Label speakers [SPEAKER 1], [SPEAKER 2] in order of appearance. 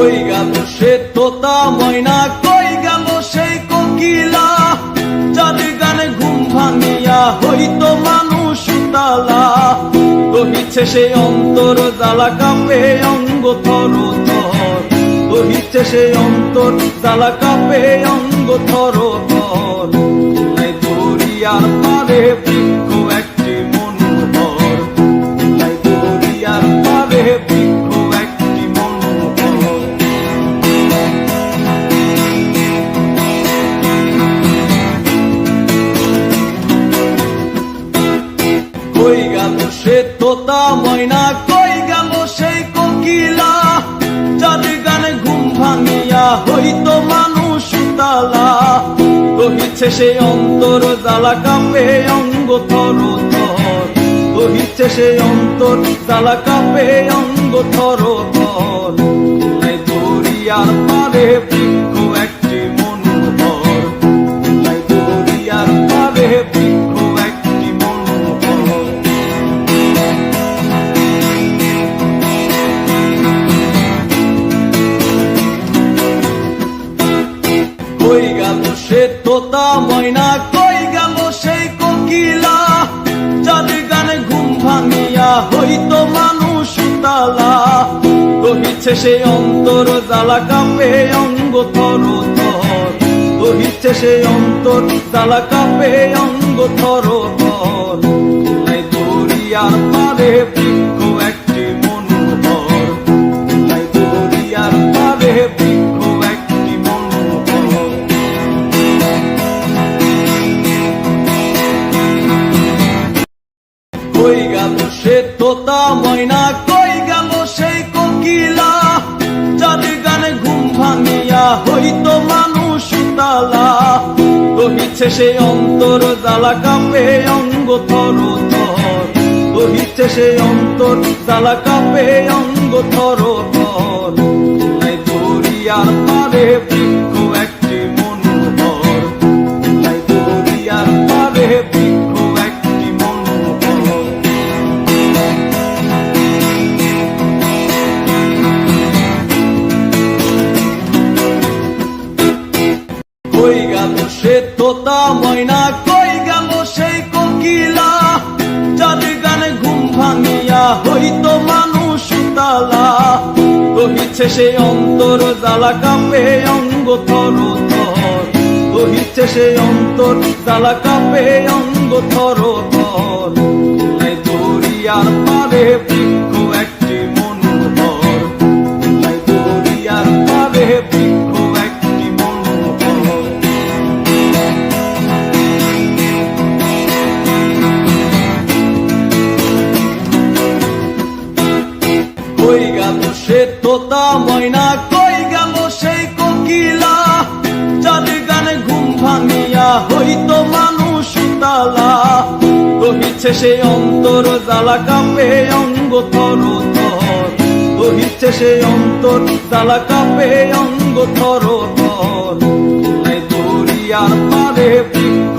[SPEAKER 1] কই গেল সে তোতা ময়না, কই গেল সেই কোকিলা, যার গানে ঘুম ভাঙিয়া হইতো মানুষ উতালা। দহিছে সেই অন্তর জ্বালা কাঁপে অঙ্গ থর থর, দহিছে সেই অন্তর জ্বালা কাঁপে অঙ্গ থর থর। দরিয়ার পারে বৃক্ষ একটি মনোহর, দরিয়ার পারে বৃক্ষ একটি মনোহর। কই গেল সে তোতা ময়না, কই গেল সেই কোকিলা, যার গানে ঘুম ভাঙিয়া হইতো মানুষ উতালা। দহিছে সেই অন্তর জ্বালা কাঁপে অঙ্গ থর থর, দহিছে সেই অন্তর জ্বালা কাঁপে অঙ্গ থর থর। দরিয়ার পারে বৃক্ষ একটি মনোহর, দরিয়ার পারে বৃক্ষ একটি মনোহর। কই গেল সে তোতা ময়না, কই গেল সেই কোকিলা, যার গানে ঘুম ভাঙিয়া হইতো মানুষ উতালা। দহিছে সেই অন্তর জ্বালা কাঁপে অঙ্গ থর থর, দহিছে সেই অন্তর জ্বালা কাঁপে অঙ্গ থর থর। দরিয়ার পারে বৃক্ষ একটি মনোহর, দরিয়ার পারে বৃক্ষ একটি মনোহর। কই গেল সে তোতা ময়না, কই গেল সেই কোকিলা, যার গানে ঘুম ভাঙিয়া হইতো মানুষ উতালা। দহিছে সেই অন্তর জ্বালা কাঁপে অঙ্গ থর থর, দহিছে সেই অন্তর জ্বালা কাঁপে অঙ্গ থর থর। দরিয়ার পারে বৃক্ষ একটি মনোহর, দরিয়ার পারে বৃক্ষ একটি মনোহর। কই গেল সে তোতা ময়না, কই গেল সেই কোকিলা, যার গানে ঘুম ভাঙিয়া হইতো মানুষ উতালা। দহিছে সেই অন্তর জ্বালা কাঁপে অঙ্গ থর থর, দহিছে সেই অন্তর জ্বালা কাঁপে অঙ্গ থর থর। দরিয়ার পারে বৃক্ষ একটি মনোহর, দরিয়ার পারে বৃক্ষ একটি মনোহর। কই গেল সে তোতা ময়না, কই গেল সেই কোকিলা, যার গানে ঘুম ভাঙিয়া হইতো মানুষ উতালা। দহিছে সেই অন্তর জ্বালা কাঁপে অঙ্গ থর থর, দহিছে সেই অন্তর জ্বালা কাঁপে অঙ্গ থর থর। দরিয়ার পারে বৃক্ষ